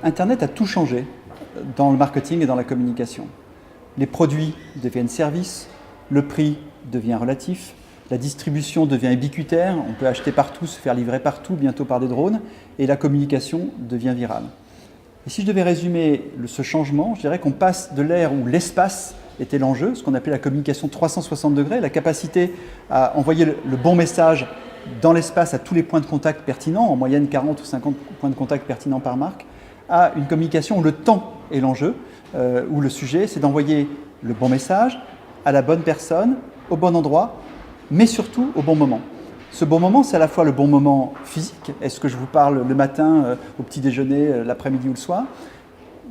Internet a tout changé dans le marketing et dans la communication. Les produits deviennent services, le prix devient relatif, la distribution devient ubiquitaire, on peut acheter partout, se faire livrer partout, bientôt par des drones, et la communication devient virale. Et si je devais résumer ce changement, je dirais qu'on passe de l'ère où l'espace était l'enjeu, ce qu'on appelait la communication 360 degrés, la capacité à envoyer le bon message dans l'espace à tous les points de contact pertinents, en moyenne 40 ou 50 points de contact pertinents par marque, à une communication où le temps est l'enjeu, où le sujet c'est d'envoyer le bon message à la bonne personne, au bon endroit, mais surtout au bon moment. Ce bon moment, c'est à la fois le bon moment physique, est-ce que je vous parle le matin, au petit déjeuner, l'après-midi ou le soir,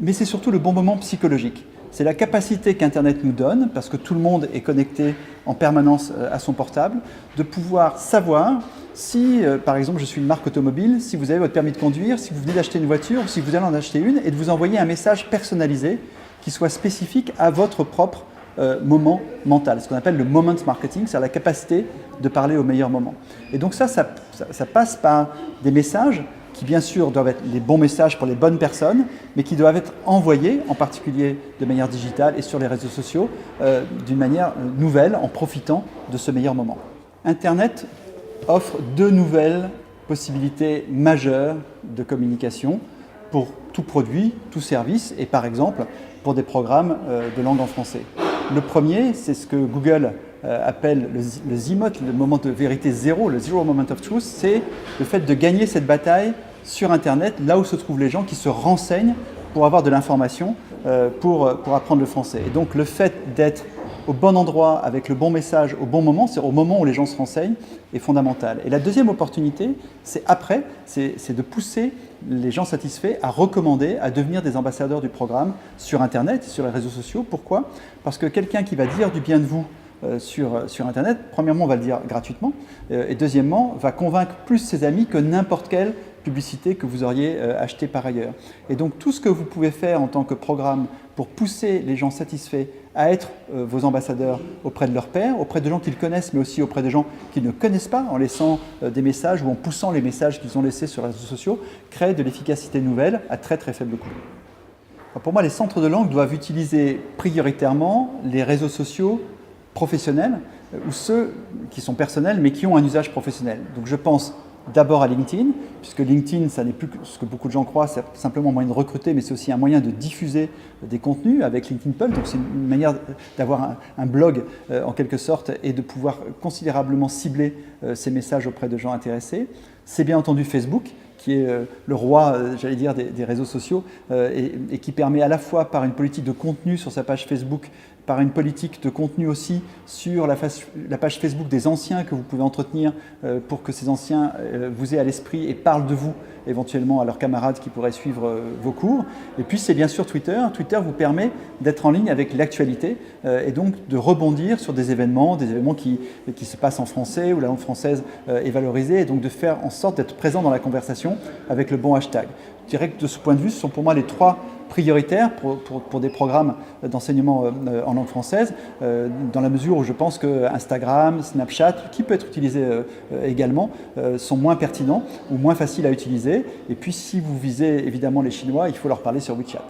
mais c'est surtout le bon moment psychologique. C'est la capacité qu'Internet nous donne, parce que tout le monde est connecté en permanence à son portable, de pouvoir savoir si, par exemple, je suis une marque automobile, si vous avez votre permis de conduire, si vous venez d'acheter une voiture, ou si vous allez en acheter une, et de vous envoyer un message personnalisé qui soit spécifique à votre propre moment mental, ce qu'on appelle le moment marketing, c'est la capacité de parler au meilleur moment. Et donc ça passe par des messages qui bien sûr doivent être les bons messages pour les bonnes personnes, mais qui doivent être envoyés, en particulier de manière digitale et sur les réseaux sociaux, d'une manière nouvelle, en profitant de ce meilleur moment. Internet offre deux nouvelles possibilités majeures de communication pour tout produit, tout service, et par exemple pour des programmes de langue en français. Le premier, c'est ce que Google appelle le ZMOT, le moment de vérité zéro, le Zero Moment of Truth, c'est le fait de gagner cette bataille sur Internet, là où se trouvent les gens qui se renseignent pour avoir de l'information, pour apprendre le français. Et donc le fait d'être au bon endroit, avec le bon message, au bon moment, c'est au moment où les gens se renseignent, est fondamental. Et la deuxième opportunité, c'est après, c'est de pousser les gens satisfaits à recommander, à devenir des ambassadeurs du programme sur Internet, sur les réseaux sociaux. Pourquoi? Parce que quelqu'un qui va dire du bien de vous sur Internet, premièrement, on va le dire gratuitement, et deuxièmement, va convaincre plus ses amis que n'importe quelle publicité que vous auriez achetée par ailleurs. Et donc, tout ce que vous pouvez faire en tant que programme pour pousser les gens satisfaits à être vos ambassadeurs auprès de leurs pairs, auprès de gens qu'ils connaissent, mais aussi auprès de gens qu'ils ne connaissent pas, en laissant des messages ou en poussant les messages qu'ils ont laissés sur les réseaux sociaux, crée de l'efficacité nouvelle à très très faible coût. Alors pour moi, les centres de langue doivent utiliser prioritairement les réseaux sociaux professionnels ou ceux qui sont personnels mais qui ont un usage professionnel. Donc je pense d'abord à LinkedIn, puisque LinkedIn, ça n'est plus que ce que beaucoup de gens croient, c'est simplement un moyen de recruter, mais c'est aussi un moyen de diffuser des contenus avec LinkedIn Pulse. Donc c'est une manière d'avoir un blog en quelque sorte et de pouvoir considérablement cibler ces messages auprès de gens intéressés. C'est bien entendu Facebook, qui est le roi, j'allais dire, des réseaux sociaux et qui permet à la fois par une politique de contenu sur sa page Facebook, par une politique de contenu aussi sur la page Facebook des anciens que vous pouvez entretenir pour que ces anciens vous aient à l'esprit et parlent de vous éventuellement à leurs camarades qui pourraient suivre vos cours. Et puis c'est bien sûr Twitter. Twitter vous permet d'être en ligne avec l'actualité et donc de rebondir sur des événements qui se passent en français où la langue française est valorisée et donc de faire en sorte d'être présent dans la conversation avec le bon hashtag. Je dirais que de ce point de vue, ce sont pour moi les trois prioritaires pour des programmes d'enseignement en langue française, dans la mesure où je pense que Instagram, Snapchat, qui peut être utilisé également, sont moins pertinents ou moins faciles à utiliser. Et puis si vous visez évidemment les Chinois, il faut leur parler sur WeChat.